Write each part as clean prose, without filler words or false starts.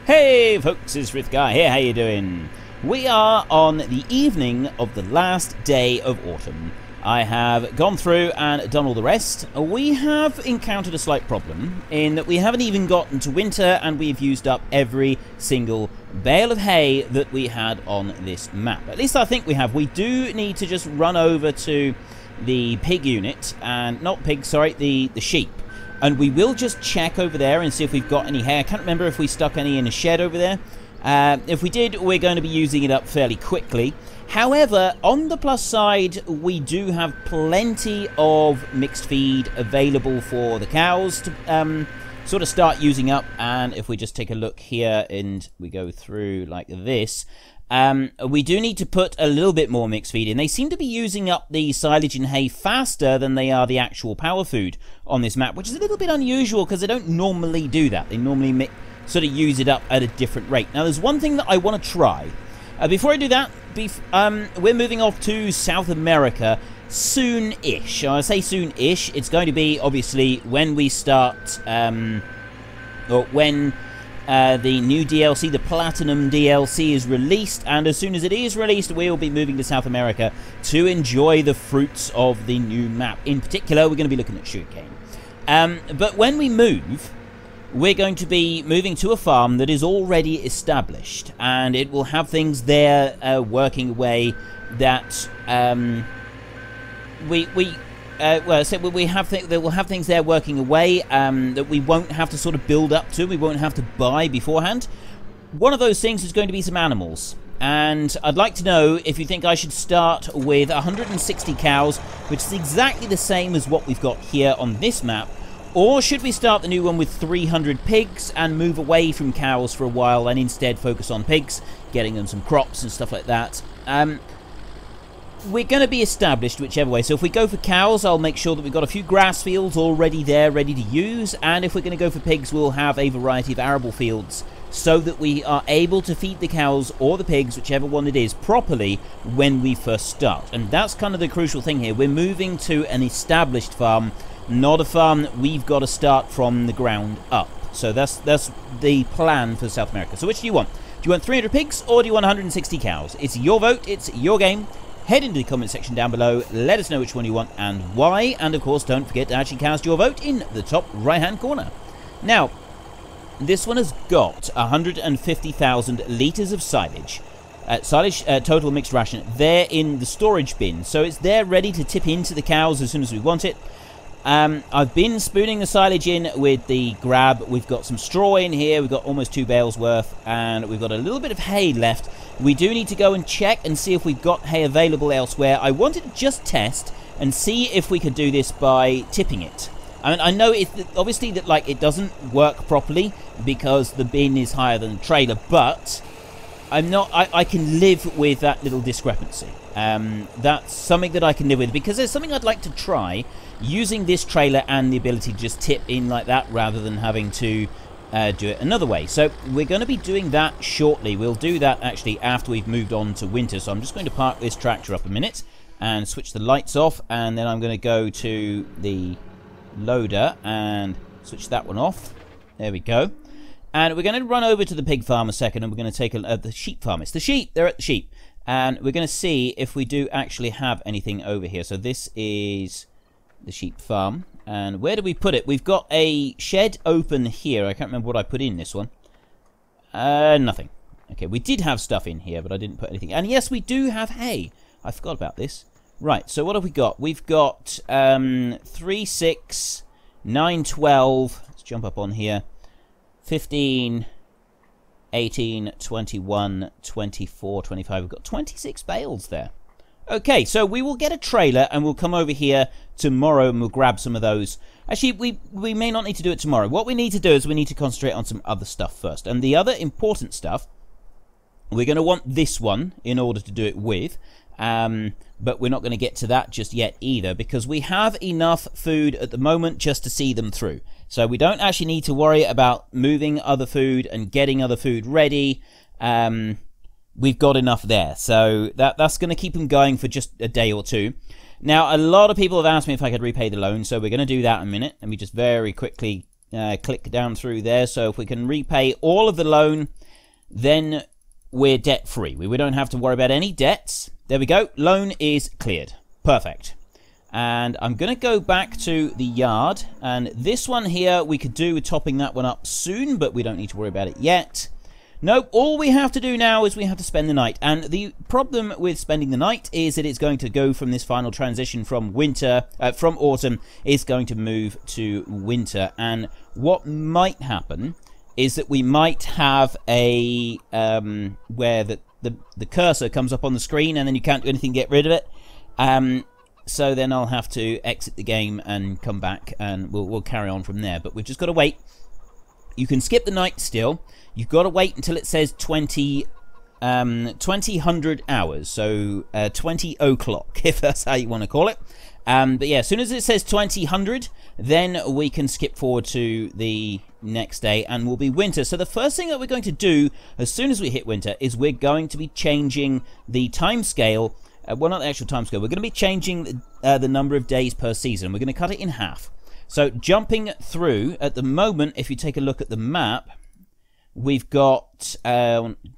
Hey folks, it's Frithgar here, how you doing? We are on the evening of the last day of autumn. I have gone through and done all the rest. We have encountered a slight problem in that we haven't even gotten to winter and we've used up every single bale of hay that we had on this map. At least I think we have. We do need to just run over to the pig unit, and the sheep. And we will just check over there and see if we've got any hay. I can't remember if we stuck any in a shed over there. If we did, we're going to be using it up fairly quickly. However, on the plus side, we do have plenty of mixed feed available for the cows to sort of start using up. And if we just take a look here and we go through like this, we do need to put a little bit more mixed feed in. They seem to be using up the silage and hay faster than they are the actual power food on this map, which is a little bit unusual because they don't normally do that. They normally sort of use it up at a different rate. Now, there's one thing that I want to try. Before I do that, we're moving off to South America soon-ish. I say soon-ish. It's going to be, obviously, when we start, or when the new DLC, the Platinum DLC, is released, and as soon as it is released, we will be moving to South America to enjoy the fruits of the new map. In particular, we're going to be looking at sugarcane. But when we move, we're going to be moving to a farm that is already established, and it will have things there working away that they will have things there working away that we won't have to sort of build up to, we won't have to buy beforehand. One of those things is going to be some animals, and I'd like to know if you think I should start with 160 cows, which is exactly the same as what we've got here on this map, or should we start the new one with 300 pigs and move away from cows for a while and instead focus on pigs, getting them some crops and stuff like that. We're going to be established whichever way. So if we go for cows, I'll make sure that we've got a few grass fields already there, ready to use. And if we're going to go for pigs, we'll have a variety of arable fields so that we are able to feed the cows or the pigs, whichever one it is, properly when we first start. And that's kind of the crucial thing here. We're moving to an established farm, not a farm that we've got to start from the ground up. So that's the plan for South America. So which do you want? Do you want 300 pigs or do you want 160 cows? It's your vote. It's your game. Head into the comment section down below, let us know which one you want and why, and of course don't forget to actually cast your vote in the top right hand corner. Now, this one has got 150,000 litres of silage. Total mixed ration there in the storage bin, so it's there ready to tip into the cows as soon as we want it. I've been spooning the silage in with the grab. We've got some straw in here, we've got almost 2 bales worth, and we've got a little bit of hay left. We do need to go and check and see if we've got hay available elsewhere. I wanted to just test and see if we could do this by tipping it. I mean, I know obviously that like it doesn't work properly because the bin is higher than the trailer, but I can live with that little discrepancy. That's something that I can live with because there's something I'd like to try using this trailer and the ability to just tip in like that rather than having to do it another way. So we're going to be doing that shortly. We'll do that actually after we've moved on to winter. So I'm just going to park this tractor up a minute and switch the lights off, and then I'm going to go to the loader and switch that one off. There we go. And we're going to run over to the pig farm a second, and we're going to take the sheep farm. It's the sheep. They're at the sheep. And we're going to see if we do actually have anything over here. So this is the sheep farm. And where do we put it? We've got a shed open here. I can't remember what I put in this one. Nothing. Okay, we did have stuff in here, but I didn't put anything. And yes, we do have hay. I forgot about this. Right, so what have we got? We've got 3, 6, 9, 12. Let's jump up on here. 15, 18, 21, 24, 25. We've got 26 bales there. Okay, so we will get a trailer and we'll come over here tomorrow and we'll grab some of those. Actually, we may not need to do it tomorrow. What we need to do is we need to concentrate on some other stuff first. And the other important stuff, we're going to want this one in order to do it with. But we're not going to get to that just yet either because we have enough food at the moment just to see them through. So we don't actually need to worry about moving other food and getting other food ready. We've got enough there. So that's going to keep them going for just a day or two. Now, a lot of people have asked me if I could repay the loan, so we're going to do that in a minute. Let me just very quickly click down through there. So if we can repay all of the loan, then we're debt free. We don't have to worry about any debts. There we go. Loan is cleared. Perfect. And I'm going to go back to the yard. And this one here, we could do with topping that one up soon, but we don't need to worry about it yet. Nope, all we have to do now is we have to spend the night. And the problem with spending the night is that it's going to go from this final transition from from autumn, is going to move to winter. And what might happen is that we might have a where the cursor comes up on the screen and then you can't do anything to get rid of it. So then I'll have to exit the game and come back, and we'll carry on from there. But we've just got to wait. You can skip the night still. You've got to wait until it says 2000 hours, so 20 o'clock, if that's how you want to call it. But yeah, as soon as it says 2000, then we can skip forward to the next day, and we'll be winter. So the first thing that we're going to do as soon as we hit winter is we're going to be changing the time scale. Well, not the actual time scale. We're going to be changing the number of days per season. We're going to cut it in half. So jumping through, at the moment, if you take a look at the map, we've got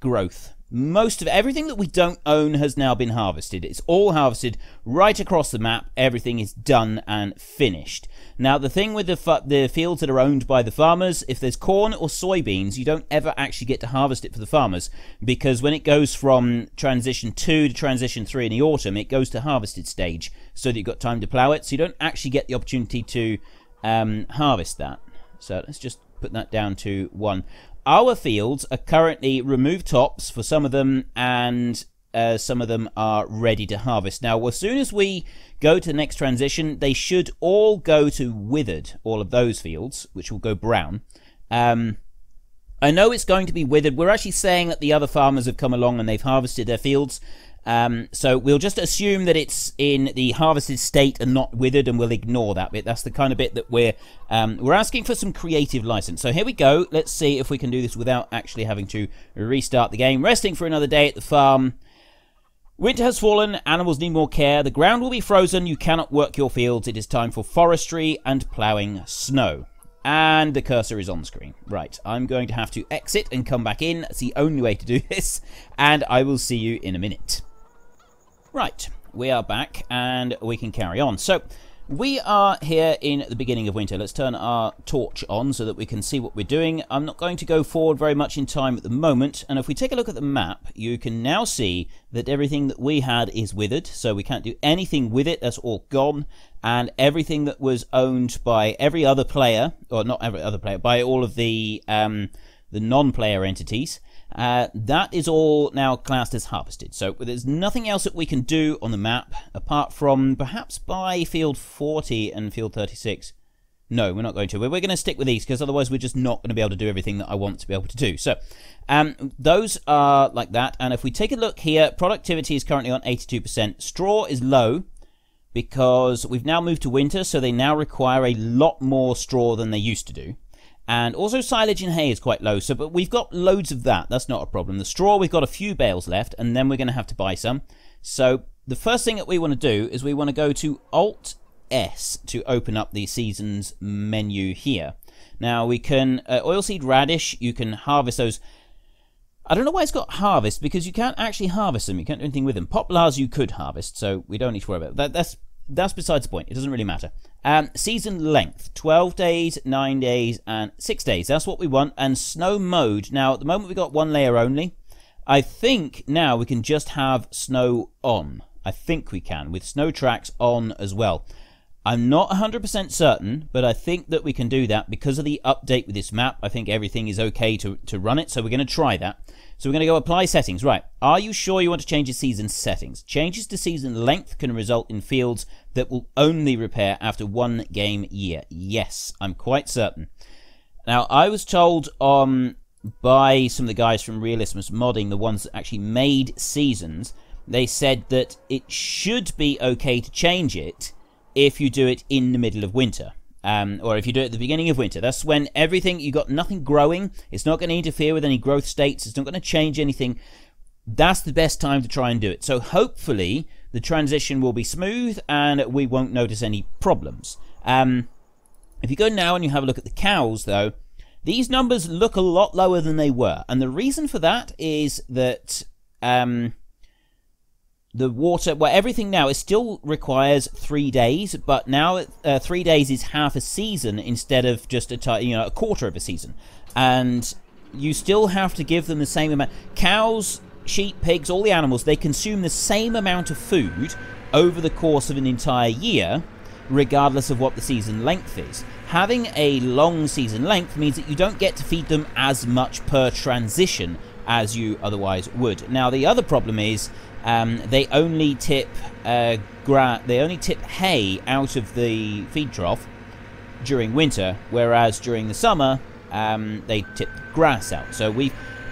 growth. Most of everything that we don't own has now been harvested. It's all harvested right across the map. Everything is done and finished. Now, the thing with the fields that are owned by the farmers, if there's corn or soybeans, you don't ever actually get to harvest it for the farmers, because when it goes from transition 2 to transition 3 in the autumn, it goes to harvested stage, so that you've got time to plow it. So you don't actually get the opportunity to harvest that. So let's just put that down to 1. Our fields are currently removed tops for some of them, and some of them are ready to harvest. Now, as soon as we go to the next transition, they should all go to withered, all of those fields, which will go brown. I know it's going to be withered. We're actually saying that the other farmers have come along and they've harvested their fields. So we'll just assume that it's in the harvested state and not withered, and we'll ignore that bit. That's the kind of bit that we're asking for some creative license. So here we go. Let's see if we can do this without actually having to restart the game. Resting for another day at the farm. Winter has fallen. Animals need more care. The ground will be frozen. You cannot work your fields. It is time for forestry and ploughing snow. And the cursor is on screen. Right, I'm going to have to exit and come back in. That's the only way to do this. And I will see you in a minute. Right, we are back and we can carry on. So we are here in the beginning of winter. Let's turn our torch on so that we can see what we're doing. I'm not going to go forward very much in time at the moment. And if we take a look at the map, you can now see that everything that we had is withered. So we can't do anything with it. That's all gone. And everything that was owned by every other player, or not every other player, by all of the non-player entities, that is all now classed as harvested. So there's nothing else that we can do on the map apart from perhaps buy field 40 and field 36. No, we're not going to. We're going to stick with these because otherwise we're just not going to be able to do everything that I want to be able to do. So those are like that. And if we take a look here, productivity is currently on 82%. Straw is low because we've now moved to winter, so they now require a lot more straw than they used to do. And also silage and hay is quite low, so but we've got loads of that. That's not a problem. The straw, we've got a few bales left, and then we're going to have to buy some. So the first thing that we want to do is we want to go to Alt-S to open up the seasons menu here. Now we can, oilseed radish, you can harvest those. I don't know why it's got harvest, because you can't actually harvest them. You can't do anything with them. Poplars you could harvest, so we don't need to worry about that. That's besides the point. It doesn't really matter. Season length, 12 days, 9 days, and 6 days. That's what we want. And snow mode. Now, at the moment, we've got 1 layer only. I think now we can just have snow on. I think we can, with snow tracks on as well. I'm not 100% certain, but I think that we can do that because of the update with this map. I think everything is okay to run it, so we're going to try that. So we're going to go apply settings. Right, are you sure you want to change your season settings? Changes to season length can result in fields that will only repair after 1 game year. Yes, I'm quite certain. Now, I was told by some of the guys from Realismus Modding, the ones that actually made seasons, they said that it should be okay to change it if you do it in the middle of winter. Or if you do it at the beginning of winter. That's when everything, you got nothing growing. It's not going to interfere with any growth states. It's not going to change anything. That's the best time to try and do it. So hopefully the transition will be smooth and we won't notice any problems. If If you go now and you have a look at the cows, though, these numbers look a lot lower than they were. And the reason for that is that the water, well, everything now, it still requires 3 days, but now 3 days is half a season instead of just a quarter of a season. And you still have to give them the same amount. Cows, sheep, pigs, all the animals, they consume the same amount of food over the course of an entire year, regardless of what the season length is. Having a long season length means that you don't get to feed them as much per transition as you otherwise would. Now, the other problem is they only tip hay out of the feed trough during winter, whereas during the summer they tip grass out.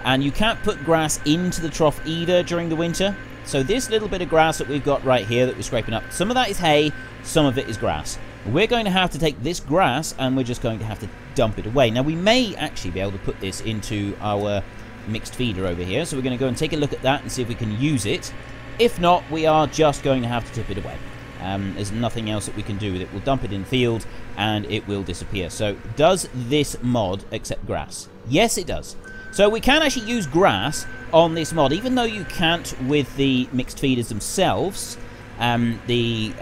And you can't put grass into the trough either during the winter. So this little bit of grass that we've got right here that we're scraping up, some of that is hay, some of it is grass. We're going to have to take this grass and we're just going to have to dump it away. Now, we may actually be able to put this into our mixed feeder over here, so we're going to go and take a look at that and see if we can use it. If not, we are just going to have to tip it away. There's nothing else that we can do with it. We'll dump it in the field and it will disappear. So does this mod accept grass? Yes, it does. So we can actually use grass on this mod, even though you can't with the mixed feeders themselves. The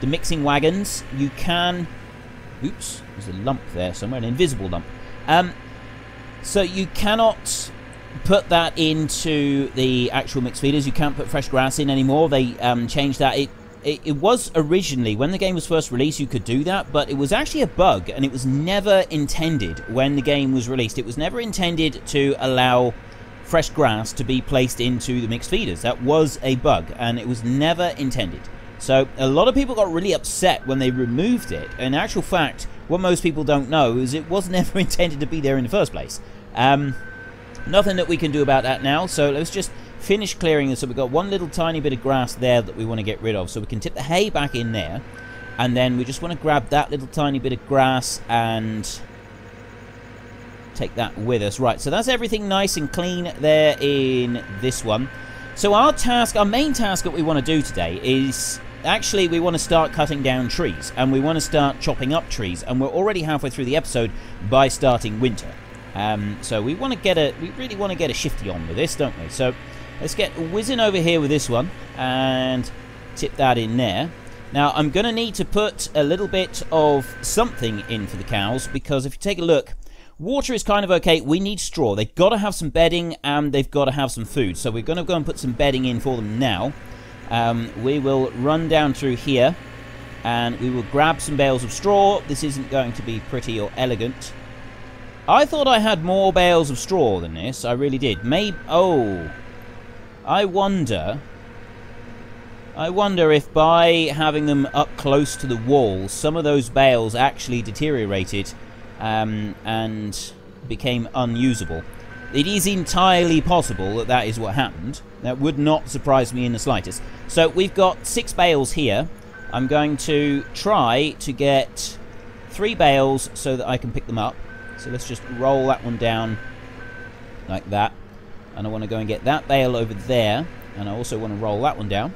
mixing wagons, you can... Oops, there's a lump there somewhere, an invisible lump. So you cannot put that into the actual mixed feeders. You can't put fresh grass in anymore. They changed that. It was originally, when the game was first released, you could do that, but it was actually a bug, and it was never intended when the game was released. It was never intended to allow fresh grass to be placed into the mixed feeders. That was a bug, and it was never intended. So a lot of people got really upset when they removed it. In actual fact, what most people don't know is it was never intended to be there in the first place. Nothing that we can do about that now, so let's just finish clearing this. So we've got one little tiny bit of grass there that we want to get rid of. So we can tip the hay back in there, and then we just want to grab that little tiny bit of grass and take that with us. Right, so that's everything nice and clean there in this one. So our main task that we want to do today is... Actually, we want to start cutting down trees, and we want to start chopping up trees, and we're already halfway through the episode by starting winter. So we really want to get a shifty on with this, don't we? So let's get whizzing over here with this one and tip that in there. Now, I'm going to need to put a little bit of something in for the cows, because if you take a look, water is kind of okay. We need straw. They've got to have some bedding, and they've got to have some food. So we're going to go and put some bedding in for them now. We will run down through here, and we will grab some bales of straw. This isn't going to be pretty or elegant. I thought I had more bales of straw than this. I really did. Maybe... Oh. I wonder if by having them up close to the wall, some of those bales actually deteriorated and became unusable. It is entirely possible that that is what happened. That would not surprise me in the slightest. So we've got 6 bales here. I'm going to try to get 3 bales so that I can pick them up. So let's just roll that one down like that. And I want to go and get that bale over there. And I also want to roll that one down.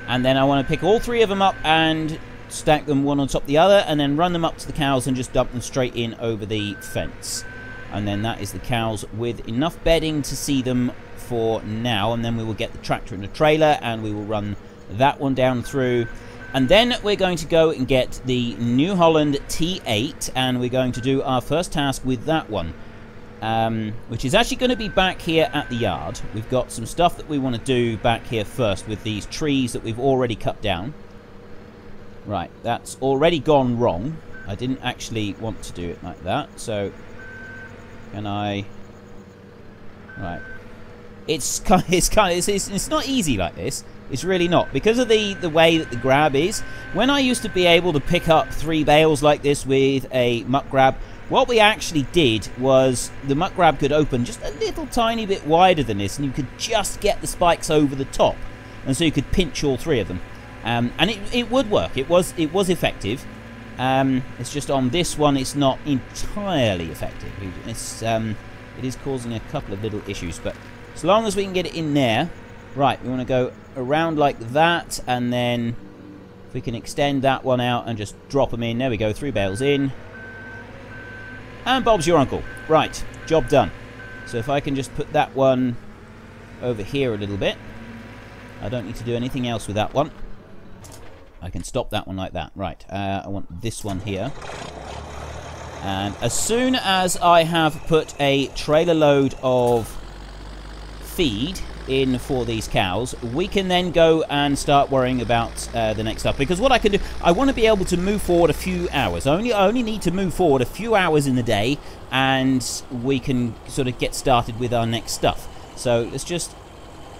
And then I want to pick all 3 of them up and stack them one on top of the other. And then run them up to the cows and just dump them straight in over the fence. And then that is the cows with enough bedding to see them for now. And then we will get the tractor and the trailer and we will run that one down through. And then we're going to go and get the New Holland T8, and we're going to do our first task with that one, which is actually going to be back here at the yard. We've got some stuff that we want to do back here first with these trees that we've already cut down. Right, that's already gone wrong. I didn't actually want to do it like that, so can I... Right. It's not easy like this. It's really not. Because of the way that the grab is, when I used to be able to pick up 3 bales like this with a muck grab, what we actually did was the muck grab could open just a little tiny bit wider than this, and you could just get the spikes over the top. And so you could pinch all 3 of them. And it would work. It was effective. It's just on this one, it's not entirely effective. It is causing a couple of little issues, but as long as we can get it in there. Right, we want to go around like that, and then If we can extend that one out and just drop them in. There we go, 3 bales in. And Bob's your uncle. Right, job done. So if I can just put that one over here a little bit. I don't need to do anything else with that one. I can stop that one like that. Right, I want this one here. And as soon as I have put a trailer load of feed in for these cows, we can then go and start worrying about the next stuff. Because what I can do, I want to be able to move forward a few hours. I only need to move forward a few hours in the day, and we can sort of get started with our next stuff. So let's just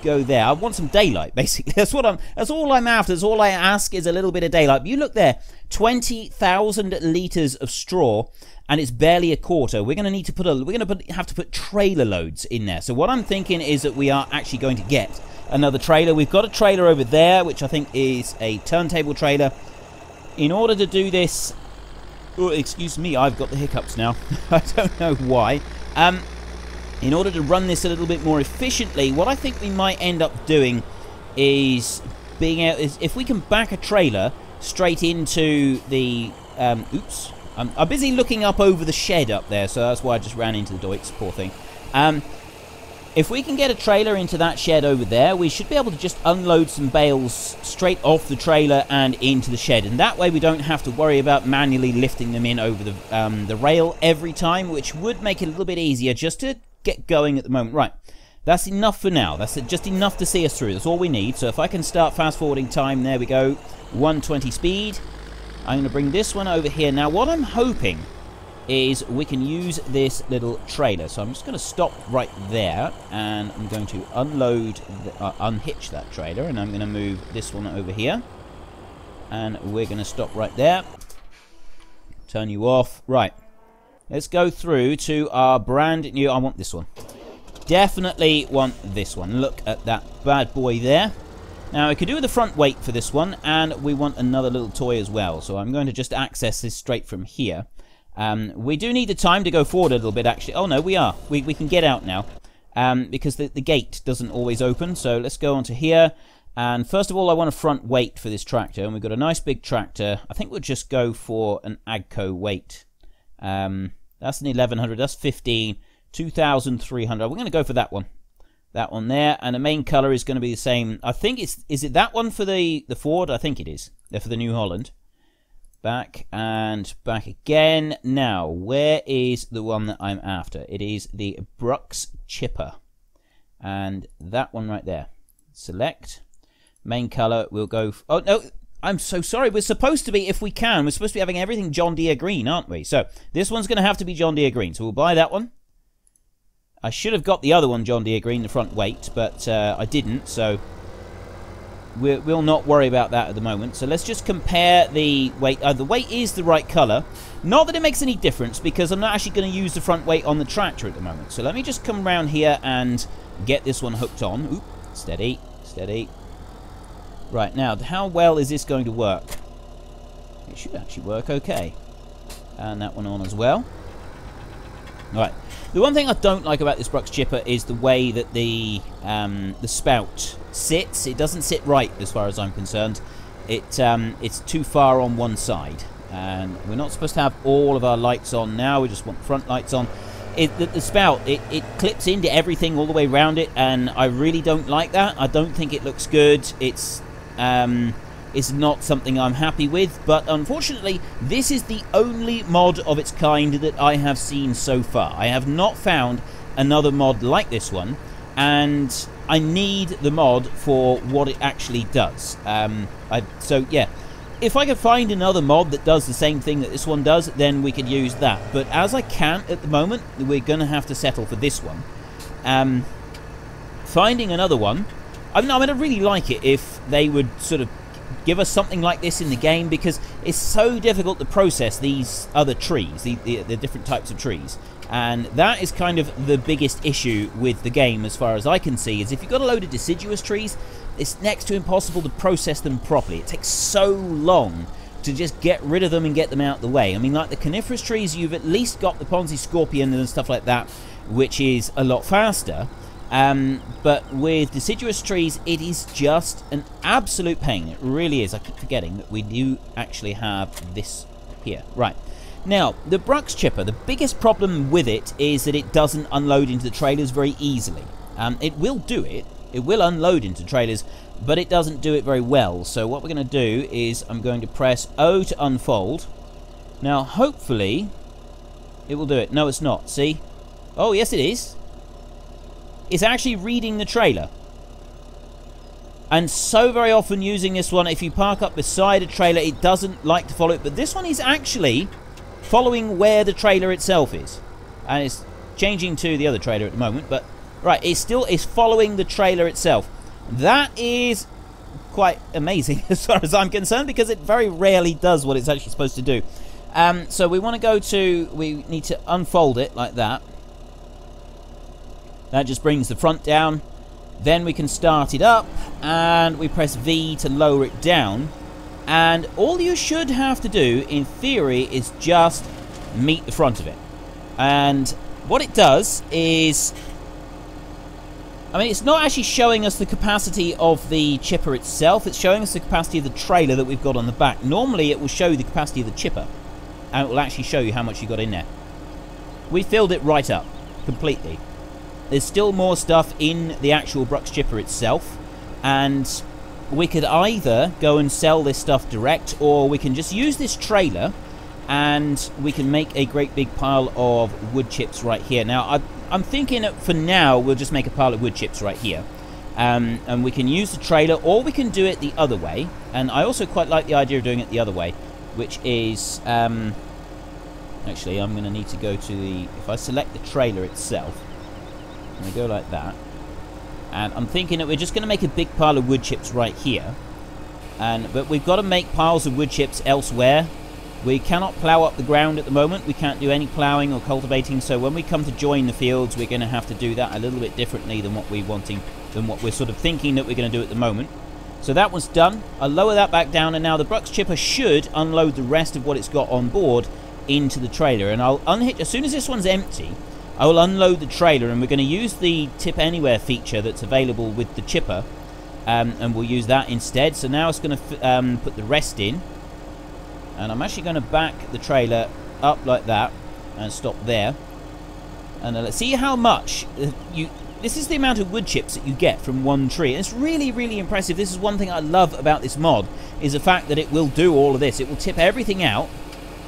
go there. I want some daylight, basically. That's all I'm after. That's all I ask is a little bit of daylight. But you look there, 20,000 litres of straw, and it's barely a quarter. We're going to need to have to put trailer loads in there. So what I'm thinking is that we are actually going to get another trailer. We've got a trailer over there, which I think is a turntable trailer. In order to do this, oh, excuse me, I've got the hiccups now. I don't know why. In order to run this a little bit more efficiently, what I think we might end up doing is if we can back a trailer straight into the oops. I'm busy looking up over the shed up there, so that's why I just ran into the Deutz, poor thing. If we can get a trailer into that shed over there, we should be able to just unload some bales straight off the trailer and into the shed. And that way we don't have to worry about manually lifting them in over the rail every time, which would make it a little bit easier just to get going at the moment. Right, that's enough for now. That's just enough to see us through. That's all we need. So if I can start fast forwarding time, there we go, 120 speed. I'm going to bring this one over here. Now what I'm hoping is we can use this little trailer. So I'm just going to stop right there, and I'm going to unhitch that trailer, and I'm going to move this one over here, and we're going to stop right there. Turn you off. Right. Let's go through to our brand new... I want this one. Definitely want this one. Look at that bad boy there. Now, I could do with the front weight for this one, and we want another little toy as well. So I'm going to just access this straight from here. We do need the time to go forward a little bit, actually. Oh, no, we are. We can get out now, because the gate doesn't always open. So let's go onto here. And first of all, I want a front weight for this tractor. And we've got a nice big tractor. I think we'll just go for an AGCO weight. That's an 1100, that's 15, 2300. We're going to go for that one. That one there, and the main colour is going to be the same. I think is it that one for the Ford? I think it is. They're for the New Holland. Back and back again. Now, where is the one that I'm after? It is the Bruks chipper. And that one right there. Select. Main colour, we'll go... Oh, no, I'm so sorry. We're supposed to be, if we can, we're supposed to be having everything John Deere green, aren't we? So this one's going to have to be John Deere green. So we'll buy that one. I should have got the other one John Deere green, the front weight, but I didn't. So we'll not worry about that at the moment. So let's just compare the weight. The weight is the right colour. Not that it makes any difference, because I'm not actually going to use the front weight on the tractor at the moment. So let me just come around here and get this one hooked on. Oop, steady, steady. Right, now, how well is this going to work? It should actually work okay. And that one on as well. Alright. The one thing I don't like about this Bruks chipper is the way that the spout sits. It doesn't sit right, as far as I'm concerned. It's too far on one side. And we're not supposed to have all of our lights on now. We just want the front lights on. The spout, it clips into everything all the way around it, and I really don't like that. I don't think it looks good. It's not something I'm happy with, but unfortunately this is the only mod of its kind that I have seen so far. I have not found another mod like this one, and I need the mod for what it actually does. So yeah, if I could find another mod that does the same thing that this one does, then we could use that. But as I can't at the moment, we're going to have to settle for this one. Finding another one, I mean, I'd really like it if they would sort of give us something like this in the game, because it's so difficult to process these other trees, the different types of trees. And that is kind of the biggest issue with the game, as far as I can see, is if you've got a load of deciduous trees, it's next to impossible to process them properly. It takes so long to just get rid of them and get them out of the way. I mean, like the coniferous trees, you've at least got the Ponzi Scorpion and stuff like that, which is a lot faster. But with deciduous trees, it is just an absolute pain. It really is. I keep forgetting that we do actually have this here. Right. Now, the Bruks chipper, the biggest problem with it is that it doesn't unload into the trailers very easily. It will do it. It will unload into trailers, but it doesn't do it very well. So what we're going to do is I'm going to press O to unfold. Now, hopefully, it will do it. No, it's not. See? Oh, yes, it is. It's actually reading the trailer. And so very often using this one, if you park up beside a trailer, it doesn't like to follow it. But this one is actually following where the trailer itself is. And it's changing to the other trailer at the moment. But, right, it still is following the trailer itself. That is quite amazing as far as I'm concerned, because it very rarely does what it's actually supposed to do. So we want to go to... We need to unfold it like that. That just brings the front down. Then we can start it up, and we press V to lower it down. And all you should have to do, in theory, is just meet the front of it. And what it does is... I mean, it's not actually showing us the capacity of the chipper itself. It's showing us the capacity of the trailer that we've got on the back. Normally, it will show you the capacity of the chipper. And it will actually show you how much you got in there. We filled it right up. Completely. There's still more stuff in the actual Bruks chipper itself. And we could either go and sell this stuff direct, or we can just use this trailer and we can make a great big pile of wood chips right here. Now, I'm thinking that for now we'll just make a pile of wood chips right here. And we can use the trailer, or we can do it the other way. And I also quite like the idea of doing it the other way, which is... actually, I'm going to need to go to the... If I select the trailer itself, I'm going to go like that. And I'm thinking that we're just going to make a big pile of wood chips right here. But we've got to make piles of wood chips elsewhere. We cannot plough up the ground at the moment. We can't do any ploughing or cultivating. So when we come to join the fields, we're going to have to do that a little bit differently than what we're sort of thinking that we're going to do at the moment. So that one's done. I'll lower that back down, and now the Bruks chipper should unload the rest of what it's got on board into the trailer. And I'll unhitch as soon as this one's empty. I will unload the trailer, and we're going to use the tip anywhere feature that's available with the chipper, and we'll use that instead. So now it's going to put the rest in, and I'm actually going to back the trailer up like that and stop there. And let's see how much this is the amount of wood chips that you get from one tree. And it's really, really impressive. This is one thing I love about this mod, is the fact that it will do all of this. It will tip everything out.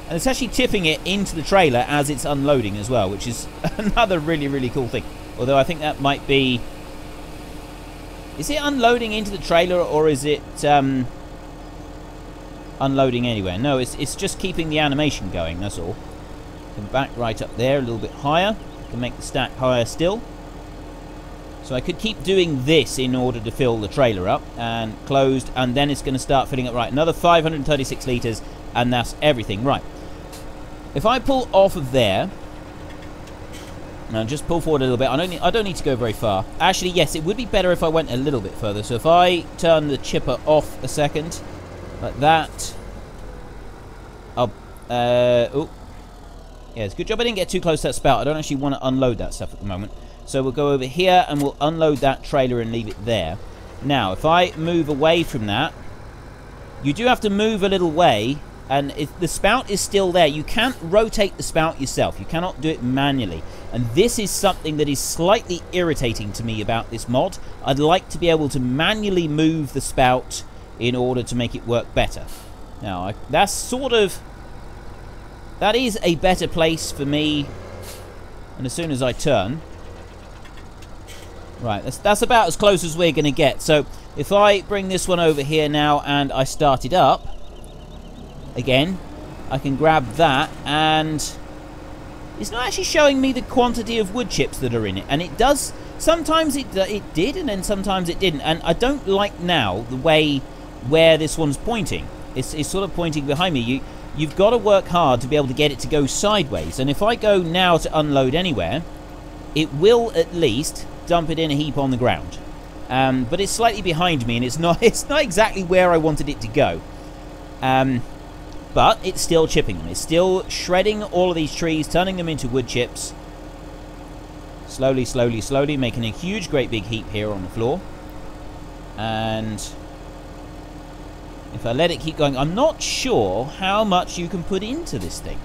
And it's actually tipping it into the trailer as it's unloading as well, which is another really, really cool thing. Although I think that might be... Is it unloading into the trailer, or is it unloading anywhere? No, it's just keeping the animation going, that's all. Come back right up there, a little bit higher. Can make the stack higher still. So I could keep doing this in order to fill the trailer up, and closed, and then it's going to start filling up. Right, another 536 litres, and that's everything. Right. If I pull off of there, now just pull forward a little bit. I don't need to go very far. Actually, yes, it would be better if I went a little bit further. So if I turn the chipper off a second, like that. Oh, yeah, it's a good job I didn't get too close to that spout. I don't actually want to unload that stuff at the moment. So we'll go over here and we'll unload that trailer and leave it there. Now, if I move away from that, you do have to move a little way, and the spout is still there. You can't rotate the spout yourself. You cannot do it manually. And this is something that is slightly irritating to me about this mod. I'd like to be able to manually move the spout in order to make it work better. Now, that's sort of... That is a better place for me. And as soon as I turn... Right, that's about as close as we're going to get. So, if I bring this one over here now and I start it up... Again, I can grab that, and it's not actually showing me the quantity of wood chips that are in it. And it does, sometimes it did, and then sometimes it didn't. And I don't like now the way where this one's pointing. It's sort of pointing behind me. You've got to work hard to be able to get it to go sideways. And if I go now to unload anywhere, it will at least dump it in a heap on the ground. But it's slightly behind me, and it's not exactly where I wanted it to go. But it's still chipping them. It's still shredding all of these trees, turning them into wood chips. Slowly, slowly, slowly, making a huge, great big heap here on the floor. And if I let it keep going, I'm not sure how much you can put into this thing.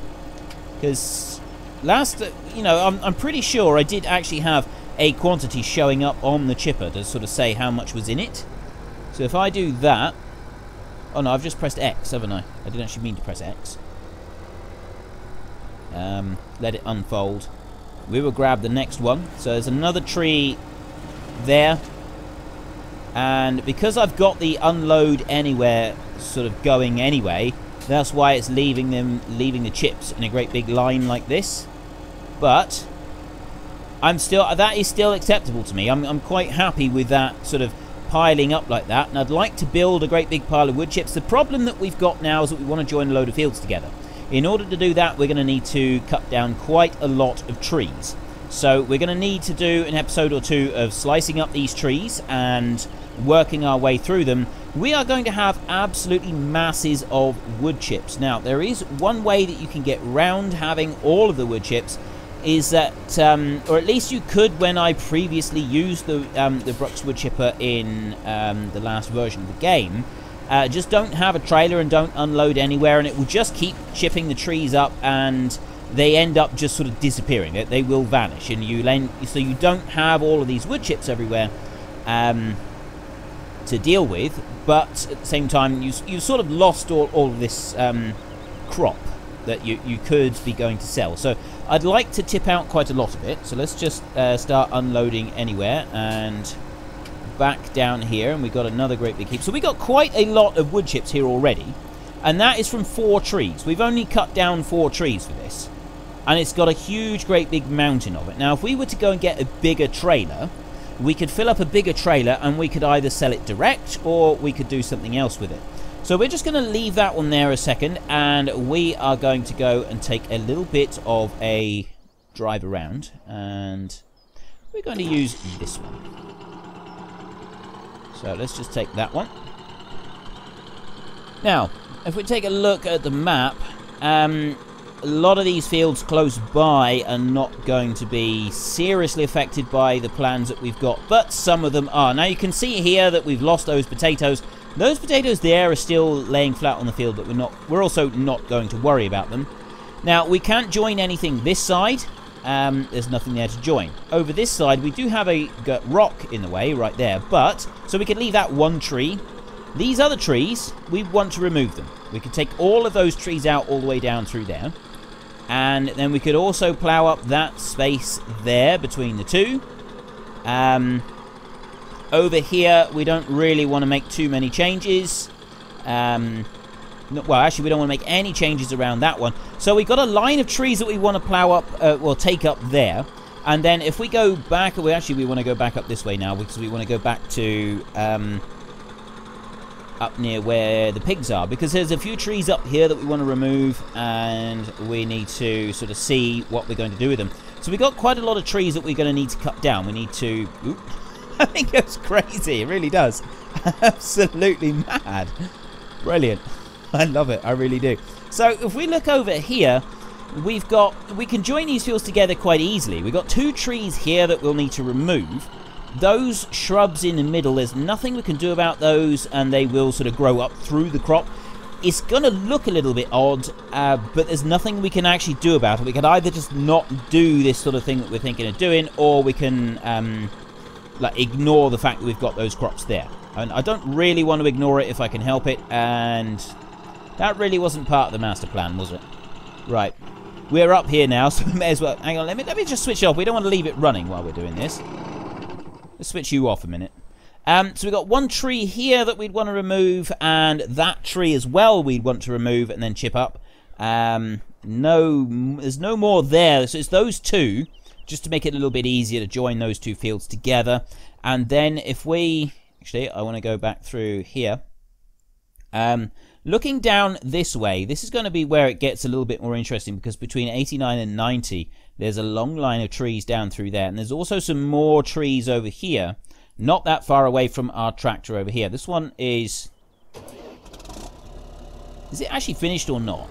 Because I'm pretty sure I did actually have a quantity showing up on the chipper to sort of say how much was in it. So if I do that... Oh no, I've just pressed X, haven't I? I didn't actually mean to press X. Let it unfold. We will grab the next one. So there's another tree there. And because I've got the unload anywhere sort of going anyway, that's why it's leaving the chips in a great big line like this. But that is still acceptable to me. I'm quite happy with that sort of piling up like that, and I'd like to build a great big pile of wood chips. The problem that we've got now is that we want to join a load of fields together. In order to do that, we're going to need to cut down quite a lot of trees. So we're going to need to do an episode or two of slicing up these trees and working our way through them. We are going to have absolutely masses of wood chips. Now, there is one way that you can get round having all of the wood chips, is that, or at least you could when I previously used the Bruks wood chipper in the last version of the game. Just don't have a trailer and don't unload anywhere, and it will just keep chipping the trees up, and they end up just sort of disappearing. They will vanish, and so you don't have all of these wood chips everywhere to deal with, but at the same time you sort of lost all of this crop that you could be going to sell. So I'd like to tip out quite a lot of it. So let's just start unloading anywhere, and back down here, and we've got another great big heap. So we got quite a lot of wood chips here already, and that is from 4 trees. We've only cut down 4 trees for this, and it's got a huge great big mountain of it. Now if we were to go and get a bigger trailer, we could fill up a bigger trailer, and we could either sell it direct or we could do something else with it. So we're just going to leave that one there a second, and we are going to go and take a little bit of a drive around, and we're going to use this one. So let's just take that one. Now, if we take a look at the map, a lot of these fields close by are not going to be seriously affected by the plans that we've got, but some of them are. Now you can see here that we've lost those potatoes. Those potatoes there are still laying flat on the field, but we're also not going to worry about them. Now, we can't join anything this side. There's nothing there to join. Over this side, we do have a rock in the way right there, but so we could leave that one tree. These other trees, we want to remove them. We could take all of those trees out all the way down through there, and then we could also plow up that space there between the two. Over here, we don't really want to make too many changes. Well, actually, we don't want to make any changes around that one. So we've got a line of trees that we want to plow up, take up there. And then if we go back, we want to go back up this way now, because we want to go back to up near where the pigs are, because there's a few trees up here that we want to remove, and we need to sort of see what we're going to do with them. So we've got quite a lot of trees that we're going to need to cut down. We need to... Oop, I think it goes crazy. It really does. Absolutely mad. Brilliant. I love it. I really do. So if we look over here, we can join these fields together quite easily. We've got 2 trees here that we'll need to remove. Those shrubs in the middle, there's nothing we can do about those, and they will sort of grow up through the crop. It's going to look a little bit odd, but there's nothing we can actually do about it. We can either just not do this sort of thing that we're thinking of doing, or we can ignore the fact that we've got those crops there. And I don't really want to ignore it if I can help it, and that really wasn't part of the master plan, was it? Right, we're up here now, so we may as well... Hang on, let me just switch off. We don't want to leave it running while we're doing this. Let's switch you off a minute. So we've got 1 tree here that we'd want to remove, and that tree as well we'd want to remove and then chip up. There's no more there, so it's those 2, just to make it a little bit easier to join those 2 fields together. And then if we... Actually, I want to go back through here. Looking down this way, this is going to be where it gets a little bit more interesting, because between 89 and 90, there's a long line of trees down through there. And there's also some more trees over here, not that far away from our tractor over here. This one is... Is it actually finished or not?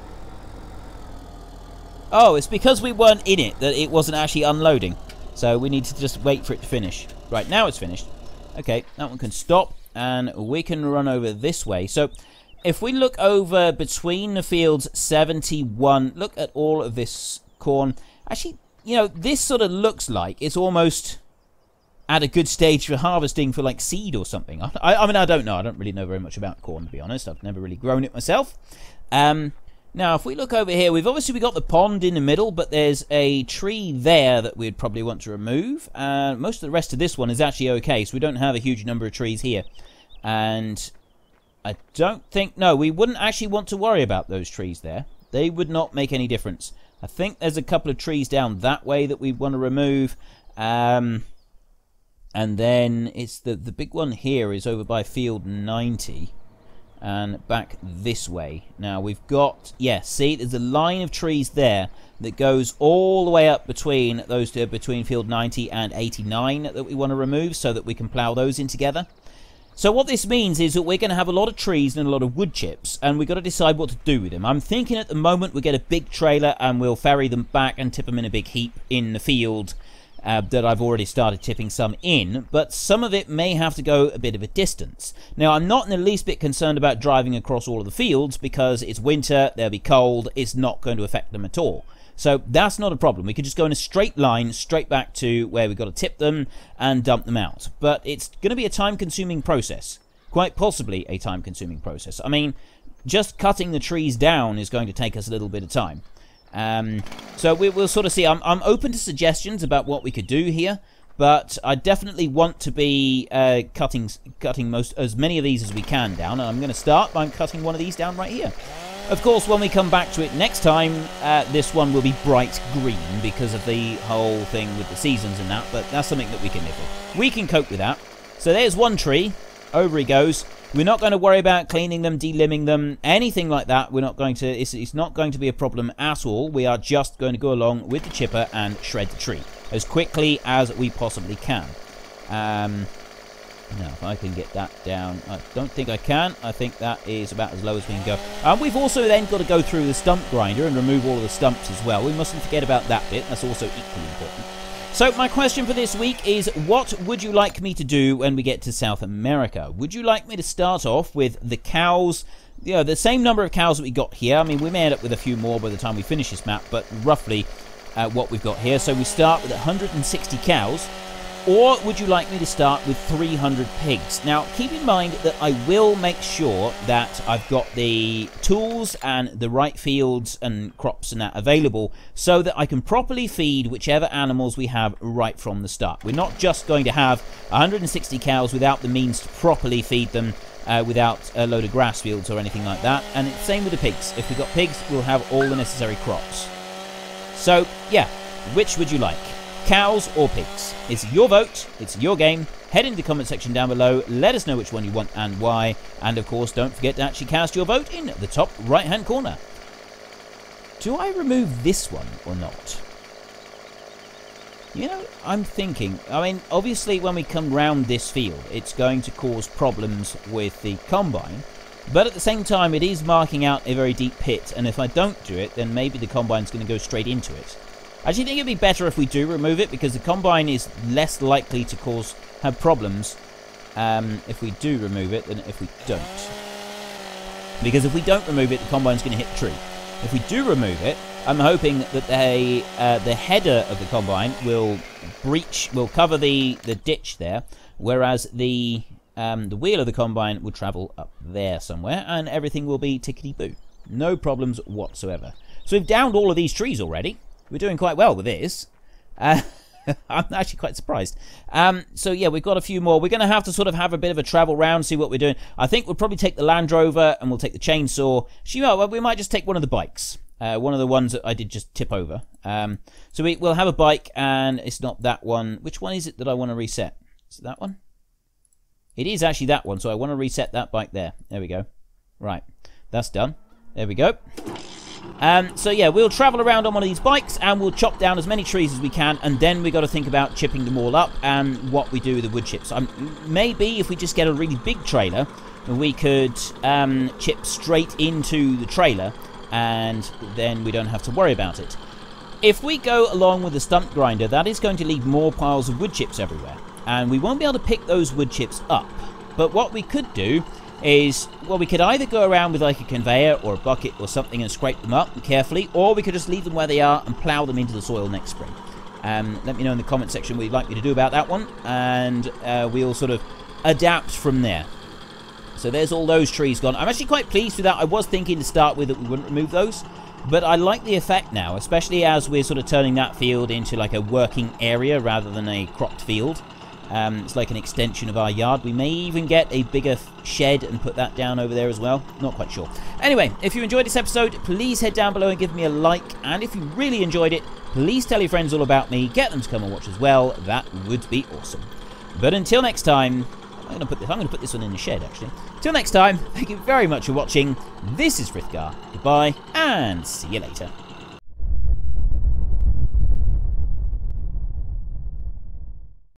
Oh, it's because we weren't in it that it wasn't actually unloading. So we need to just wait for it to finish. Right, now it's finished. Okay, that one can stop, and we can run over this way. So if we look over between the fields 71, look at all of this corn. Actually, you know, this sort of looks like it's almost at a good stage for harvesting for like seed or something. I mean, I don't know. I don't really know very much about corn, to be honest. I've never really grown it myself. Now, if we look over here, we've got the pond in the middle, but there's a tree there that we'd probably want to remove. Most of the rest of this one is actually okay, so we don't have a huge number of trees here. And I don't think... No, we wouldn't actually want to worry about those trees there. They would not make any difference. I think there's a couple of trees down that way that we want to remove. And then it's the big one here is over by field 90 and back this way. Now we've got, yeah, see, there's a line of trees there that goes all the way up between those two, between field 90 and 89 that we want to remove so that we can plow those in together. So what this means is that we're going to have a lot of trees and a lot of wood chips, and we've got to decide what to do with them. I'm thinking at the moment we get a big trailer and we'll ferry them back and tip them in a big heap in the field that I've already started tipping some in, but some of it may have to go a bit of a distance. Now, I'm not in the least bit concerned about driving across all of the fields because it's winter, they'll be cold, it's not going to affect them at all. So that's not a problem. We could just go in a straight line straight back to where we've got to tip them and dump them out. But it's going to be a time-consuming process. Quite possibly a time-consuming process. I mean, just cutting the trees down is going to take us a little bit of time. So we'll sort of see. I'm open to suggestions about what we could do here, but I definitely want to be cutting as many of these as we can down. And I'm going to start by cutting one of these down right here. Of course, when we come back to it next time, this one will be bright green because of the whole thing with the seasons and that, but that's something that we can live with. We can cope with that. So there's one tree. Over he goes. We're not going to worry about cleaning them, delimbing them, anything like that. We're not going to. It's not going to be a problem at all. We are just going to go along with the chipper and shred the tree as quickly as we possibly can. Now, if I can get that down, I don't think I can. I think that is about as low as we can go. We've also then got to go through the stump grinder and remove all of the stumps as well. We mustn't forget about that bit. That's also equally important. So my question for this week is, what would you like me to do when we get to South America? Would you like me to start off with the cows, you know, the same number of cows that we got here? I mean, we may end up with a few more by the time we finish this map, but roughly what we've got here. So we start with 160 cows. Or would you like me to start with 300 pigs? Now, keep in mind that I will make sure that I've got the tools and the right fields and crops and that available so that I can properly feed whichever animals we have right from the start. We're not just going to have 160 cows without the means to properly feed them without a load of grass fields or anything like that. And it's the same with the pigs. If we've got pigs, we'll have all the necessary crops. So, yeah, which would you like? Cows or pigs? It's your vote, it's your game. Head into the comment section down below, let us know which one you want and why, and of course don't forget to actually cast your vote in the top right hand corner. Do I remove this one or not? You know, I'm thinking, I mean, obviously when we come round this field it's going to cause problems with the combine, but at the same time it is marking out a very deep pit, and if I don't do it then maybe the combine's going to go straight into it. I actually think it'd be better if we do remove it because the combine is less likely to have problems if we do remove it than if we don't. Because if we don't remove it, the combine's going to hit the tree. If we do remove it, I'm hoping that the header of the combine will cover the ditch there, whereas the wheel of the combine will travel up there somewhere, and everything will be tickety-boo. No problems whatsoever. So we've downed all of these trees already. We're doing quite well with this. I'm actually quite surprised. So yeah, we've got a few more. We're going to have to sort of have a bit of a travel round, see what we're doing. I think we'll probably take the Land Rover and we'll take the chainsaw. Actually, we might just take one of the bikes. One of the ones that I did just tip over. So we'll have a bike, and it's not that one. Which one is it that I want to reset? Is it that one? It is actually that one, so I want to reset that bike there. There we go. Right, that's done. There we go. So yeah, we'll travel around on one of these bikes and we'll chop down as many trees as we can, and then we got to think about chipping them all up and what we do with the wood chips. Maybe if we just get a really big trailer, we could chip straight into the trailer and then we don't have to worry about it. If we go along with the stump grinder, that is going to leave more piles of wood chips everywhere, and we won't be able to pick those wood chips up. But what we could do is, well, we could either go around with like a conveyor or a bucket or something and scrape them up carefully, or we could just leave them where they are and plough them into the soil next spring. Let me know in the comment section what you'd like me to do about that one, and we'll sort of adapt from there. So there's all those trees gone. I'm actually quite pleased with that. I was thinking to start with that we wouldn't remove those, but I like the effect now, especially as we're sort of turning that field into like a working area rather than a cropped field. It's like an extension of our yard. We may even get a bigger shed and put that down over there as well. Not quite sure. Anyway, if you enjoyed this episode, please head down below and give me a like. And if you really enjoyed it, please tell your friends all about me. Get them to come and watch as well. That would be awesome. But until next time, I'm going to put this one in the shed, actually. Till next time, thank you very much for watching. This is Frithgar. Goodbye, and see you later.